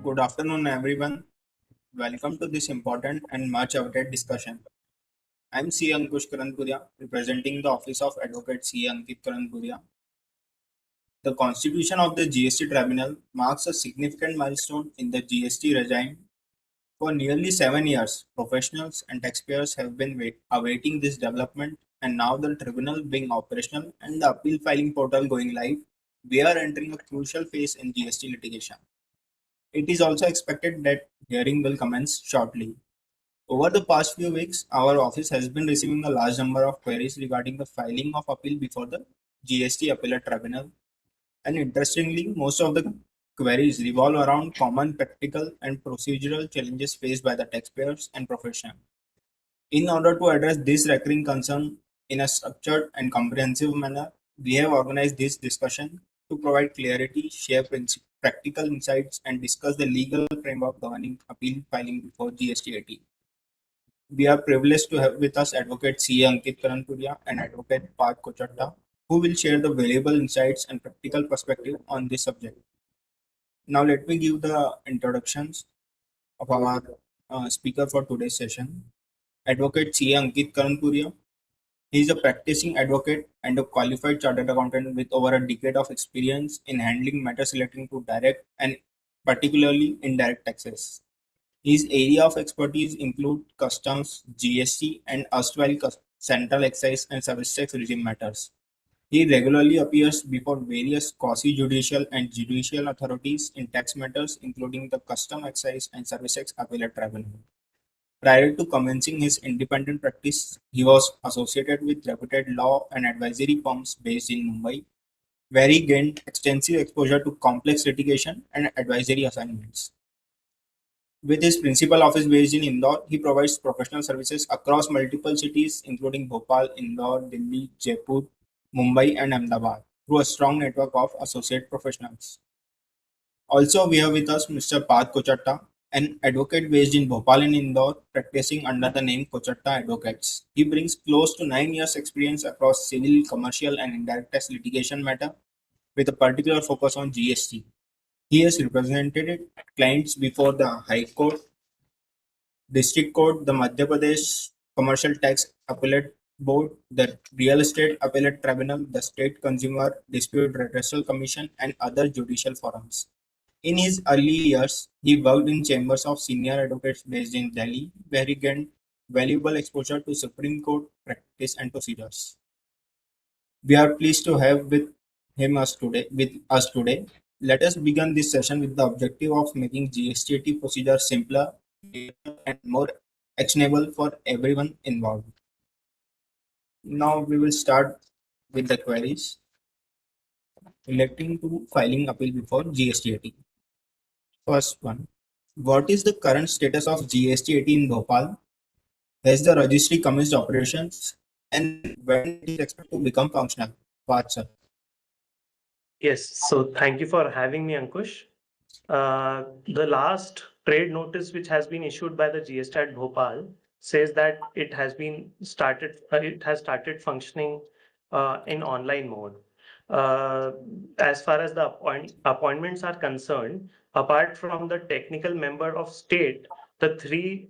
Good afternoon, everyone. Welcome to this important and much awaited discussion. I'm C. Ankush Karanpuria, representing the Office of Advocate C. Ankit Karanpuria. The constitution of the GST Tribunal marks a significant milestone in the GST regime. For nearly 7 years, professionals and taxpayers have been awaiting this development, and now the tribunal being operational and the appeal filing portal going live, we are entering a crucial phase in GST litigation. It is also expected that hearing will commence shortly. Over the past few weeks, our office has been receiving a large number of queries regarding the filing of appeal before the GST Appellate Tribunal. And interestingly, most of the queries revolve around common practical and procedural challenges faced by the taxpayers and profession. In order to address this recurring concern in a structured and comprehensive manner, we have organized this discussion to provide clarity, share practical insights, and discuss the legal framework governing appeal filing before GSTAT. We are privileged to have with us Advocate C. Ankit Karanpuria and Advocate Parth Kochatta, who will share the valuable insights and practical perspective on this subject. Now, let me give the introductions of our speaker for today's session. Advocate C. Ankit Karanpuria. He is a practicing advocate and a qualified chartered accountant with over a decade of experience in handling matters relating to direct and particularly indirect taxes. His area of expertise include customs, GST, and erstwhile central excise and service tax regime matters. He regularly appears before various quasi-judicial and judicial authorities in tax matters, including the Custom Excise and Service Tax Appellate Tribunal. Prior to commencing his independent practice, he was associated with reputed law and advisory firms based in Mumbai, where he gained extensive exposure to complex litigation and advisory assignments. With his principal office based in Indore, he provides professional services across multiple cities, including Bhopal, Indore, Delhi, Jaipur, Mumbai, and Ahmedabad, through a strong network of associate professionals. Also, we have with us Mr. Parth Kochatta, an advocate based in Bhopal and Indore, practicing under the name Kochatta Advocates. He brings close to 9 years' experience across civil, commercial, and indirect tax litigation matter, with a particular focus on GST. He has represented clients before the High Court, District Court, the Madhya Pradesh Commercial Tax Appellate Board, the Real Estate Appellate Tribunal, the State Consumer Dispute Redressal Commission, and other judicial forums. In his early years, he worked in chambers of senior advocates based in Delhi, where he gained valuable exposure to Supreme Court practice and procedures. We are pleased to have with us today. Let us begin this session with the objective of making GSTT procedure simpler, clearer, and more actionable for everyone involved. Now we will start with the queries relating to filing appeal before GSTT. First one, what is the current status of GSTT in Bhopal? Has the registry commenced operations, and when it is expected to become functional? Parth, sir. Yes, so thank you for having me, Ankush. The last trade notice which has been issued by the GSTAT Bhopal says that it has started functioning in online mode. As far as the appointments are concerned, apart from the technical member of state, the three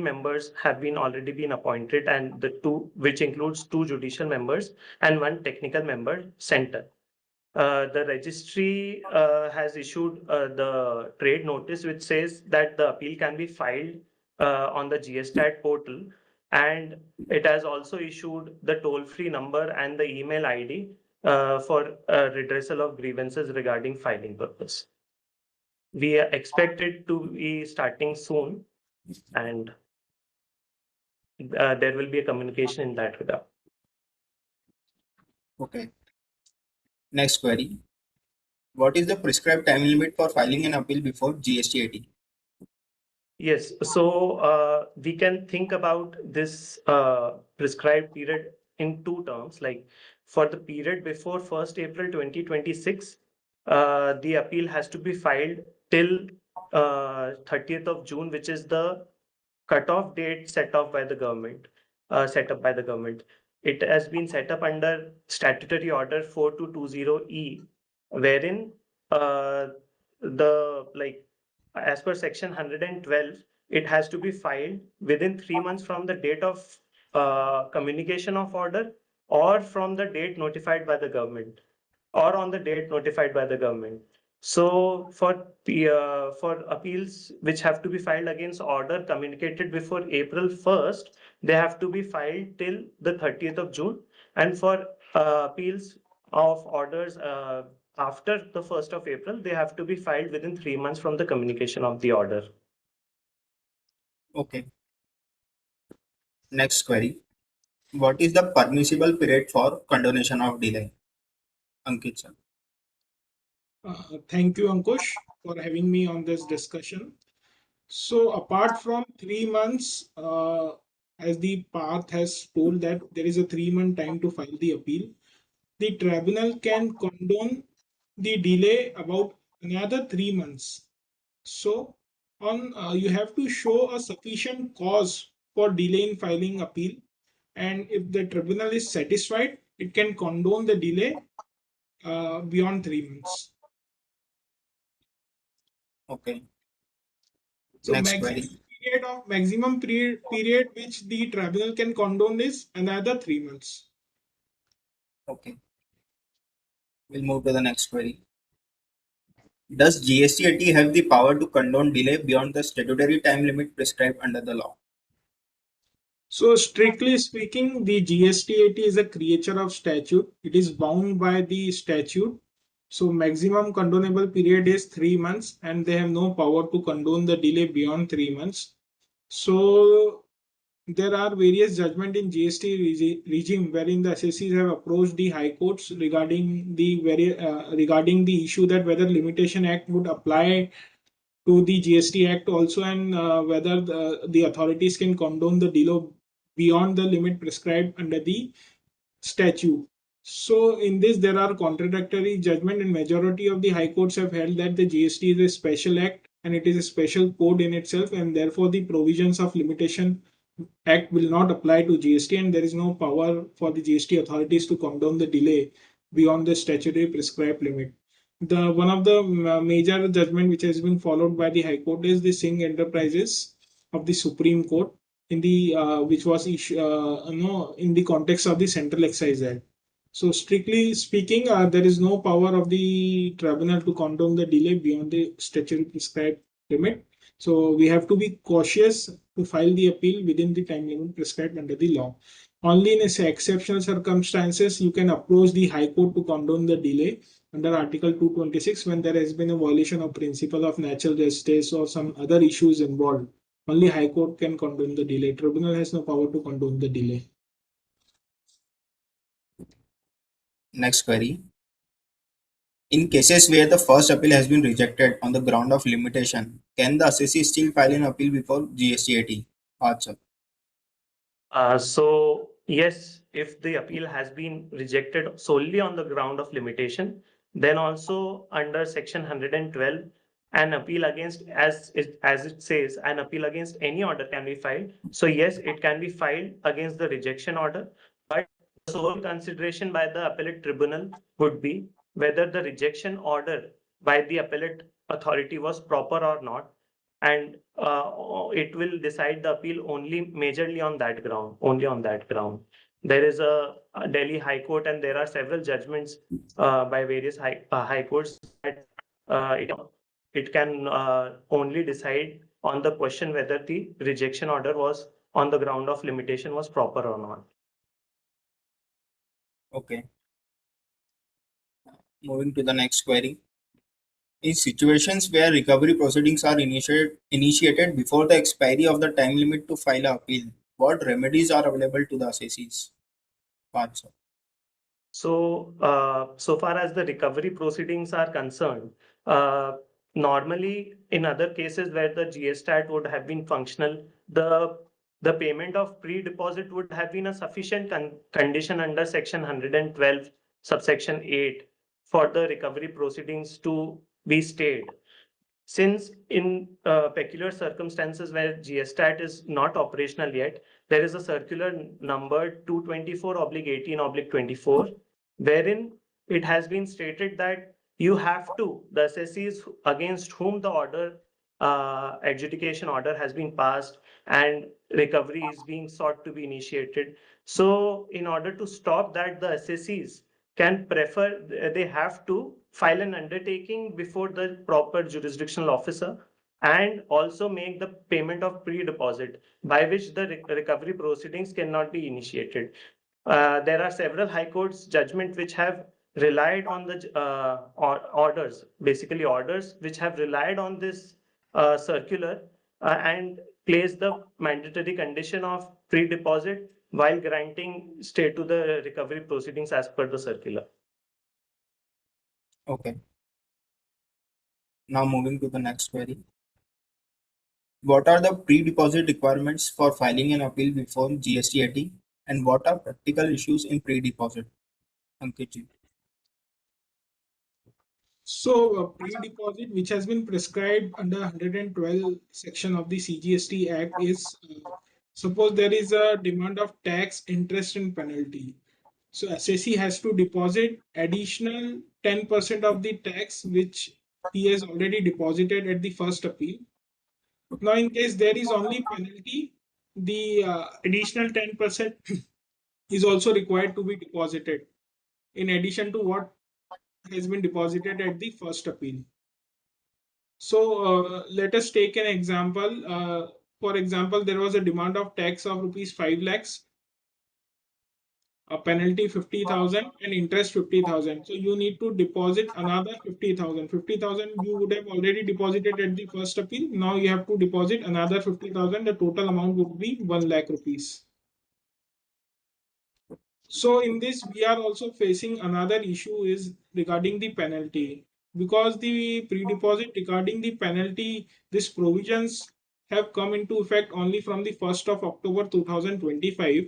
members have been already been appointed, and the two, which includes two judicial members and one technical member center. The registry has issued the trade notice, which says that the appeal can be filed on the GSTAT portal, and it has also issued the toll-free number and the email ID for redressal of grievances regarding filing purpose. We expect it to be starting soon, and there will be a communication in that regard. Okay. Next query. What is the prescribed time limit for filing an appeal before GSTAT? Yes, so we can think about this prescribed period in two terms. Like for the period before 1st April 2026, the appeal has to be filed till 30th of June, which is the cutoff date set up by the government. It has been set up under Statutory Order 4220E, wherein as per section 112, it has to be filed within 3 months from the date of communication of order, or from the date notified by the government, or on the date notified by the government. So for appeals which have to be filed against order communicated before April 1st, they have to be filed till the 30th of June. And for appeals of orders after the 1st of April, they have to be filed within 3 months from the communication of the order. Okay. Next query. What is the permissible period for condonation of delay? Ankit sir. Thank you, Ankush, for having me on this discussion. So, apart from 3 months, as the Parth has told that there is a 3 month time to file the appeal, the tribunal can condone the delay about another 3 months. So, on you have to show a sufficient cause for delay in filing appeal, and if the tribunal is satisfied, it can condone the delay beyond 3 months. Okay. So Next query. maximum period which the tribunal can condone is another 3 months. Okay. We'll move to the next query. Does GSTAT have the power to condone delay beyond the statutory time limit prescribed under the law? So strictly speaking, the GSTAT is a creature of statute. It is bound by the statute. So maximum condonable period is 3 months, and they have no power to condone the delay beyond 3 months. So there are various judgment in GST regime wherein the assessees have approached the high courts regarding the issue that whether limitation act would apply to the GST act also, and whether the authorities can condone the delay beyond the limit prescribed under the statute. So in this there are contradictory judgment, and majority of the high courts have held that the GST is a special act and it is a special code in itself, and therefore the provisions of limitation act will not apply to GST, and there is no power for the GST authorities to condone the delay beyond the statutory prescribed limit. The one of the major judgment which has been followed by the High Court is the Singh Enterprises of the Supreme Court, in the which was in the context of the Central Excise Act. So strictly speaking, there is no power of the tribunal to condone the delay beyond the statutory prescribed limit. So we have to be cautious to file the appeal within the time limit prescribed under the law. Only in exceptional circumstances you can approach the High Court to condone the delay under Article 226 when there has been a violation of principle of natural justice or some other issues involved. Only High Court can condone the delay. Tribunal has no power to condone the delay. Next query. In cases where the first appeal has been rejected on the ground of limitation, can the assessee still file an appeal before GSTAT? Sir. So yes, if the appeal has been rejected solely on the ground of limitation, then also under section 112, an appeal against, as it says, an appeal against any order can be filed. So yes, it can be filed against the rejection order, but the sole consideration by the appellate tribunal would be whether the rejection order by the appellate authority was proper or not, and it will decide the appeal only majorly on that ground, only on that ground. There is a Delhi High Court, and there are several judgments by various high courts that it can only decide on the question whether the rejection order was on the ground of limitation was proper or not. Okay. Moving to the next query. In situations where recovery proceedings are initiated before the expiry of the time limit to file an appeal, what remedies are available to the assessees? Parth, sir. So far as the recovery proceedings are concerned, uh, normally in other cases where the GSTAT would have been functional, the payment of pre-deposit would have been a sufficient condition under section 112, subsection 8, for the recovery proceedings to be stayed. Since in peculiar circumstances where GSTAT is not operational yet, there is a circular number 224/18/24, wherein it has been stated that you have to, the assessees against whom the order, adjudication order has been passed and recovery is being sought to be initiated. So in order to stop that, the assessees can prefer, they have to file an undertaking before the proper jurisdictional officer and also make the payment of pre-deposit by which the recovery proceedings cannot be initiated. There are several high courts judgment which have relied on the orders, basically orders which have relied on this circular and placed the mandatory condition of pre-deposit while granting stay to the recovery proceedings as per the circular. Okay. Now moving to the next query. What are the pre-deposit requirements for filing an appeal before GSTAT, and what are practical issues in pre-deposit? Ankit ji. So, pre-deposit, which has been prescribed under 112 section of the CGST Act, is suppose there is a demand of tax, interest, and penalty. So, assessee has to deposit additional 10% of the tax which he has already deposited at the first appeal. Now, in case there is only penalty, the additional 10% is also required to be deposited in addition to what has been deposited at the first appeal. So let us take an example. For example, there was a demand of tax of rupees 5 lakhs, a penalty 50,000, and interest 50,000. So you need to deposit another 50,000. 50,000 you would have already deposited at the first appeal. Now you have to deposit another 50,000. The total amount would be 1 lakh rupees. So in this, we are also facing another issue is regarding the penalty, because the pre-deposit regarding the penalty, these provisions have come into effect only from the 1st of October 2025.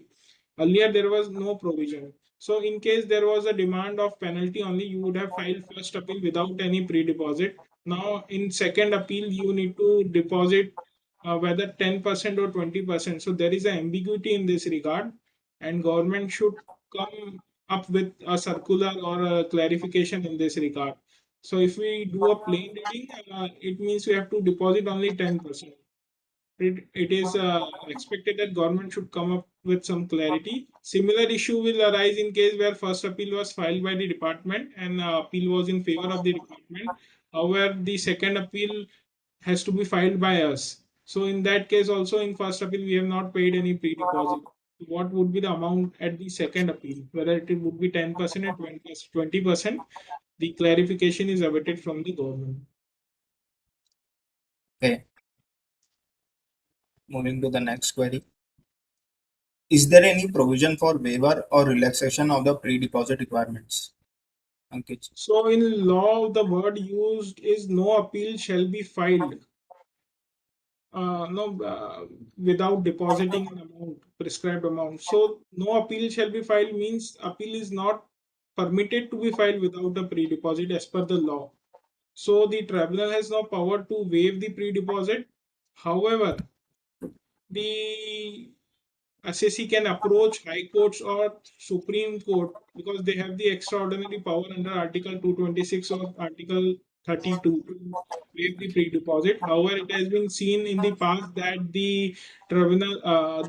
Earlier, there was no provision. So in case there was a demand of penalty only, you would have filed first appeal without any pre-deposit. Now in second appeal, you need to deposit whether 10% or 20%. So there is an ambiguity in this regard, and government should come up with a circular or a clarification in this regard. So if we do a plain reading, it means we have to deposit only 10%. It is expected that government should come up with some clarity. Similar issue will arise in case where first appeal was filed by the department and appeal was in favor of the department. However, the second appeal has to be filed by us. So in that case, also in first appeal, we have not paid any pre-deposit. What would be the amount at the second appeal? Whether it would be 10% or 20%, the clarification is awaited from the government. Okay. Moving to the next query. Is there any provision for waiver or relaxation of the pre-deposit requirements? Ankit. So in law, the word used is no appeal shall be filed. No, without depositing an amount, prescribed amount. So no appeal shall be filed means appeal is not permitted to be filed without a pre-deposit as per the law. So the tribunal has no power to waive the pre-deposit. However, the assessee can approach high courts or Supreme Court because they have the extraordinary power under Article 226 or Article 32 to waive the pre-deposit. However, it has been seen in the past that the tribunal,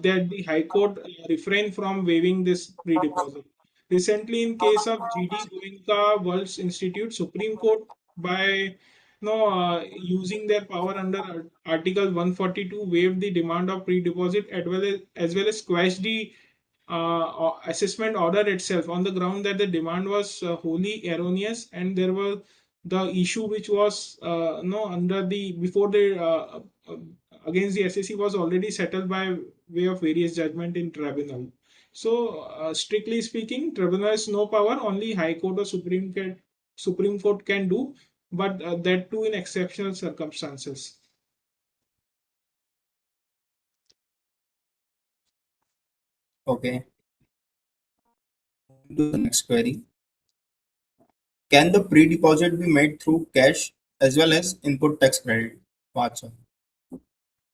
that the High Court refrained from waiving this pre-deposit. Recently, in case of GD Goenka World Institute, Supreme Court by no, using their power under Article 142 waived the demand of pre-deposit as well as squash the assessment order itself on the ground that the demand was wholly erroneous, and there was the issue which was no under the before the uh, against the SSC was already settled by way of various judgment in tribunal. So strictly speaking, tribunal has no power. Only High Court or Supreme Court can do, but that too in exceptional circumstances. Okay. To the next query. Can the pre-deposit be made through cash as well as input tax credit? Parth, sir.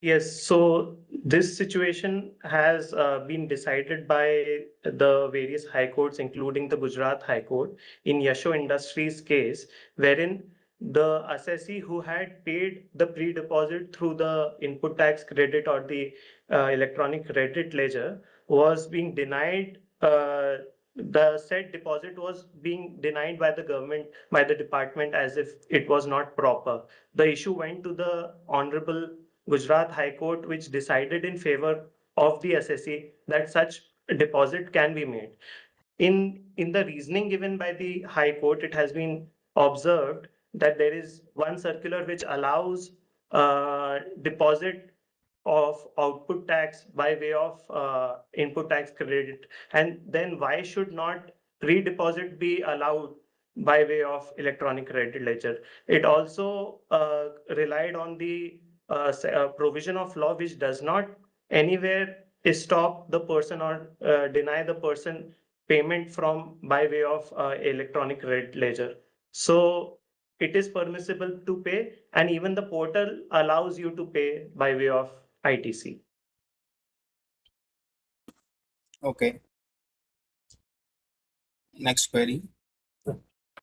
Yes, so this situation has been decided by the various high courts, including the Gujarat High Court, in Yasho Industries case, wherein the assessee who had paid the pre-deposit through the input tax credit or the electronic credit ledger was being denied. The said deposit was being denied by the government, by the department, as if it was not proper. The issue went to the Honorable Gujarat High Court, which decided in favor of the assessee that such deposit can be made. In the reasoning given by the High Court, it has been observed that there is one circular which allows deposit of output tax by way of input tax credit, and then why should not redeposit be allowed by way of electronic credit ledger? It also relied on the provision of law which does not anywhere stop the person or deny the person payment from by way of electronic credit ledger. So it is permissible to pay, and even the portal allows you to pay by way of ITC. Okay. Next query.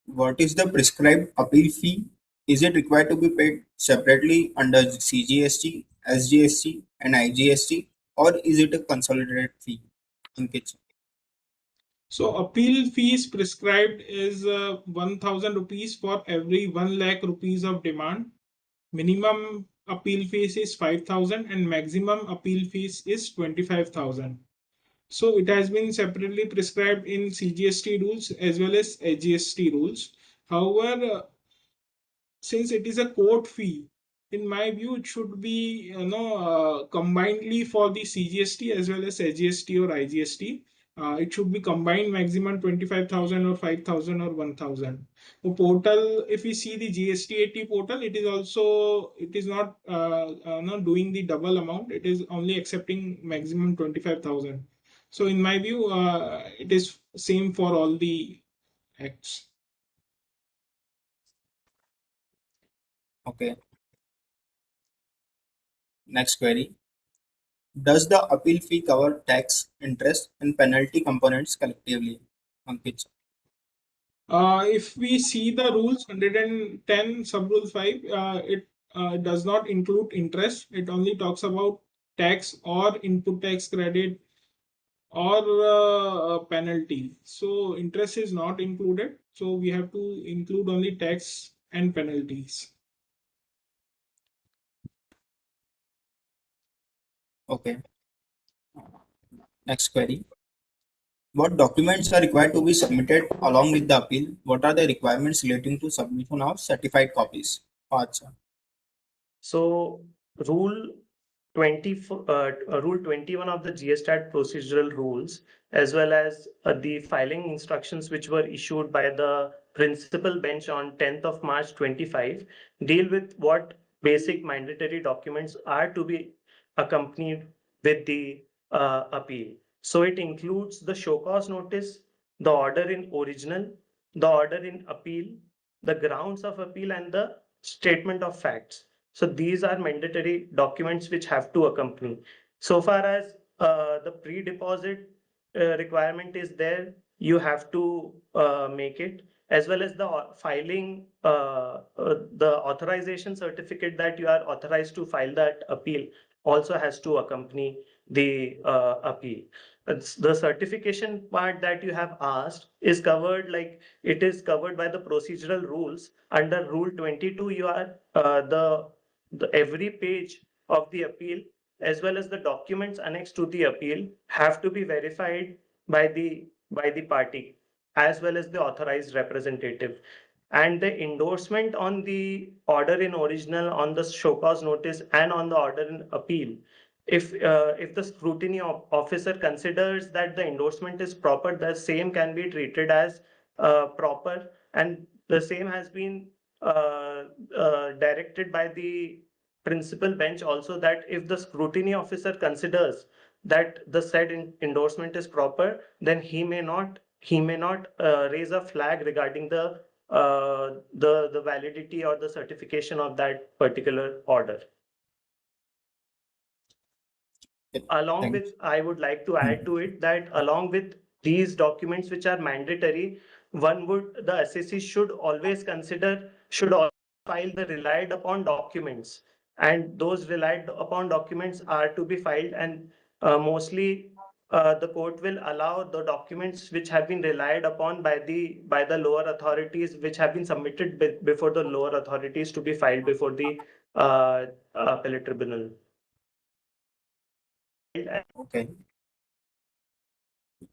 What is the prescribed appeal fee? Is it required to be paid separately under CGST, SGST, and IGST, or is it a consolidated fee? Ankit. So appeal fees prescribed is 1,000 rupees for every 1 lakh rupees of demand. Minimum appeal fees is 5,000 and maximum appeal fees is 25,000. So it has been separately prescribed in CGST rules as well as AGST rules. However, since it is a court fee, in my view, it should be combinedly for the CGST as well as AGST or IGST. It should be combined maximum 25,000 or 5,000 or 1,000. The portal, if we see the GSTAT portal, it is not doing the double amount. It is only accepting maximum 25,000. So in my view, it is same for all the acts. Okay. Next query. Does the appeal fee cover tax, interest, and penalty components collectively? Ankit. If we see the rules 110 sub rule 5, it does not include interest. It only talks about tax or input tax credit or penalty. So interest is not included. So we have to include only tax and penalties. Okay. Next query. What documents are required to be submitted along with the appeal? What are the requirements relating to submission of certified copies? Parth. So rule 21 of the GSTAT procedural rules, as well as the filing instructions which were issued by the principal bench on 10th of March 25, deal with what basic mandatory documents are to be accompanied with the appeal. So it includes the show cause notice, the order in original, the order in appeal, the grounds of appeal, and the statement of facts. So these are mandatory documents which have to accompany. So far as the pre-deposit requirement is there, you have to make it, as well as the filing, the authorization certificate that you are authorized to file that appeal also has to accompany the appeal. The certification part that you have asked is covered, like it is covered by the procedural rules. Under Rule 22, you are the every page of the appeal as well as the documents annexed to the appeal have to be verified by the party as well as the authorized representative, and the endorsement on the order in original, on the show cause notice, and on the order in appeal, if the scrutiny officer considers that the endorsement is proper, the same can be treated as proper, and the same has been directed by the principal bench also, that if the scrutiny officer considers that the said endorsement is proper, then he may not raise a flag regarding the validity or the certification of that particular order. along with, Thanks. I would like to add to it that along with these documents which are mandatory, the assessee should always consider, should always file the relied upon documents. And those relied upon documents are to be filed, and mostly the court will allow the documents which have been relied upon by the lower authorities, which have been submitted before the lower authorities, to be filed before the appellate tribunal. Okay.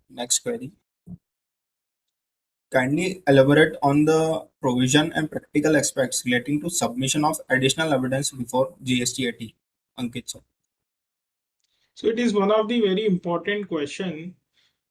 Next query. Kindly elaborate on the provision and practical aspects relating to submission of additional evidence before GSTAT. Ankit sir. So it is one of the very important question,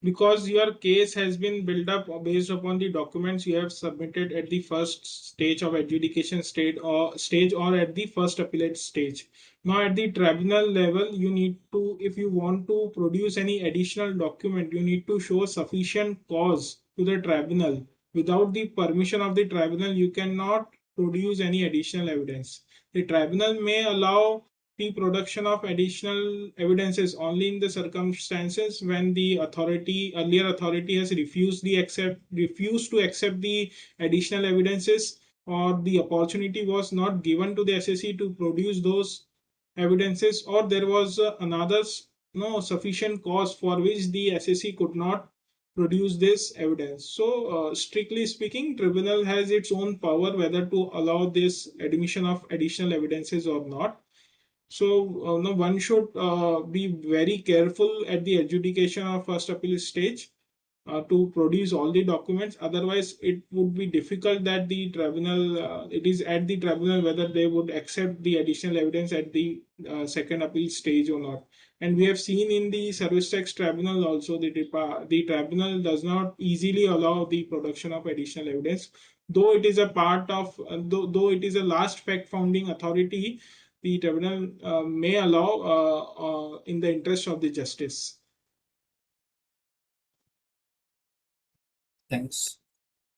because your case has been built up based upon the documents you have submitted at the first stage of adjudication stage or at the first appellate stage. Now at the tribunal level, you need to, if you want to produce any additional document, you need to show sufficient cause to the tribunal. Without the permission of the tribunal, you cannot produce any additional evidence. The tribunal may allow the production of additional evidences only in the circumstances when the earlier authority has refused to accept the additional evidences, or the opportunity was not given to the assessee to produce those evidences, or there was another no sufficient cause for which the assessee could not produce this evidence. So strictly speaking, tribunal has its own power whether to allow this admission of additional evidences or not. So no, one should be very careful at the adjudication of first appeal stage to produce all the documents. Otherwise, it would be difficult that the tribunal, it is at the tribunal whether they would accept the additional evidence at the second appeal stage or not. And we have seen in the service tax tribunal also, the tribunal does not easily allow the production of additional evidence, though it is a part of, though it is a last fact founding authority. The tribunal may allow in the interest of the justice. Thanks.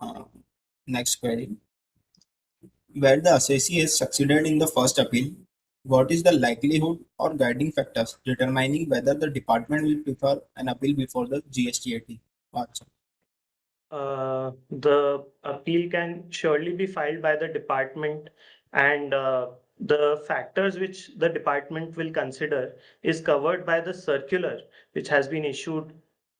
Uh, Next query. Where the assessee has succeeded in the first appeal, what is the likelihood or guiding factors determining whether the department will prefer an appeal before the GSTAT? Parth sir. The appeal can surely be filed by the department, and the factors which the department will consider is covered by the circular which has been issued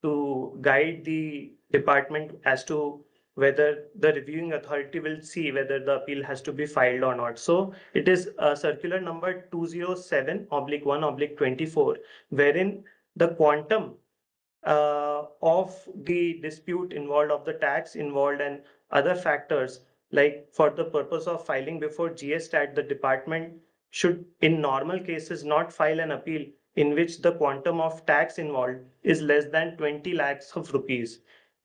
to guide the department as to whether the reviewing authority will see whether the appeal has to be filed or not. So it is circular number 207/1/24, wherein the quantum of the dispute involved, of the tax involved, and other factors, like for the purpose of filing before GSTAT, the department should, in normal cases, not file an appeal in which the quantum of tax involved is less than 20 lakhs of rupees.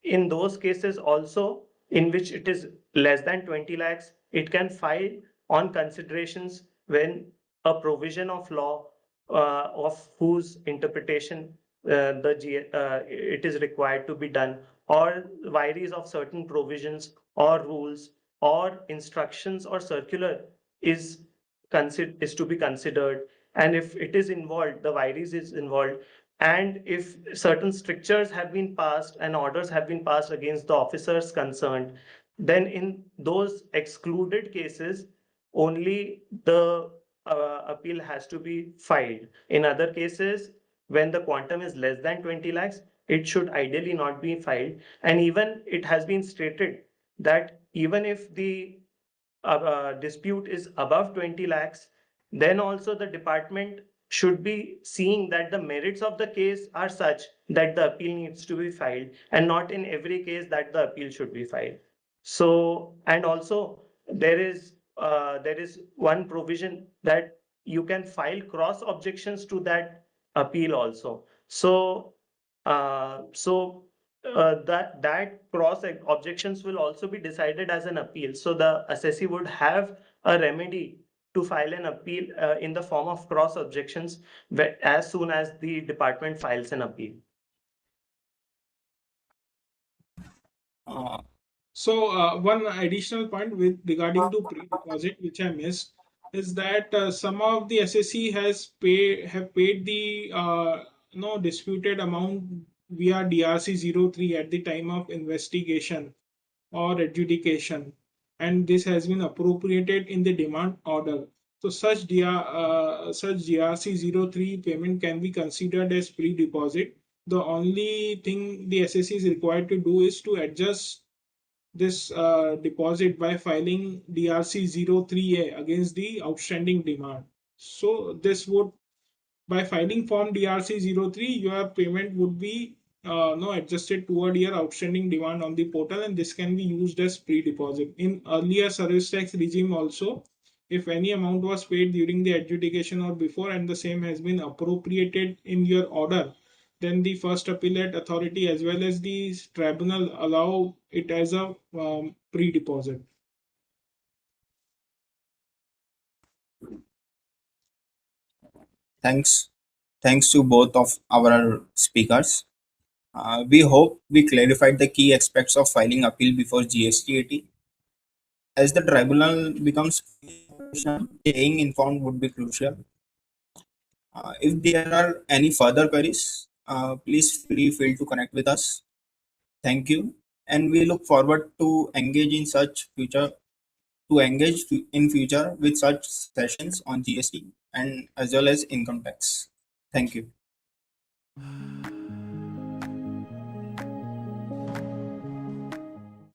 In those cases also, in which it is less than 20 lakhs, it can file on considerations when a provision of law of whose interpretation it is required to be done, or varies of certain provisions or rules or instructions or circular is is to be considered. And if it is involved, the varies is involved, and if certain strictures have been passed and orders have been passed against the officers concerned, then in those excluded cases only the appeal has to be filed. In other cases, when the quantum is less than 20 lakhs, it should ideally not be filed. And even it has been stated that even if the dispute is above 20 lakhs, then also the department should be seeing that the merits of the case are such that the appeal needs to be filed, and not in every case that the appeal should be filed. So, and also there is one provision that you can file cross objections to that appeal also. So, that cross objections will also be decided as an appeal. So the assessee would have a remedy to file an appeal in the form of cross objections as soon as the department files an appeal. Uh, So one additional point with regarding to pre-deposit, which I missed. is that some of the SSC have paid the disputed amount via DRC 03 at the time of investigation or adjudication, and this has been appropriated in the demand order. So such GRC 03 payment can be considered as pre-deposit. The only thing the SSC is required to do is to adjust this deposit by filing DRC 03A against the outstanding demand. So this would, by filing form DRC 03, your payment would be no adjusted toward your outstanding demand on the portal, and this can be used as pre-deposit. In earlier service tax regime also, if any amount was paid during the adjudication or before and the same has been appropriated in your order, then the first appellate authority as well as the tribunal allow it as a pre-deposit. Thanks. Thanks to both of our speakers. We hope we clarified the key aspects of filing appeal before GSTAT. As the tribunal becomes operational, staying informed would be crucial. If there are any further queries, please feel to connect with us. Thank you, and we look forward to engage in future with such sessions on GST and as well as income tax. Thank you.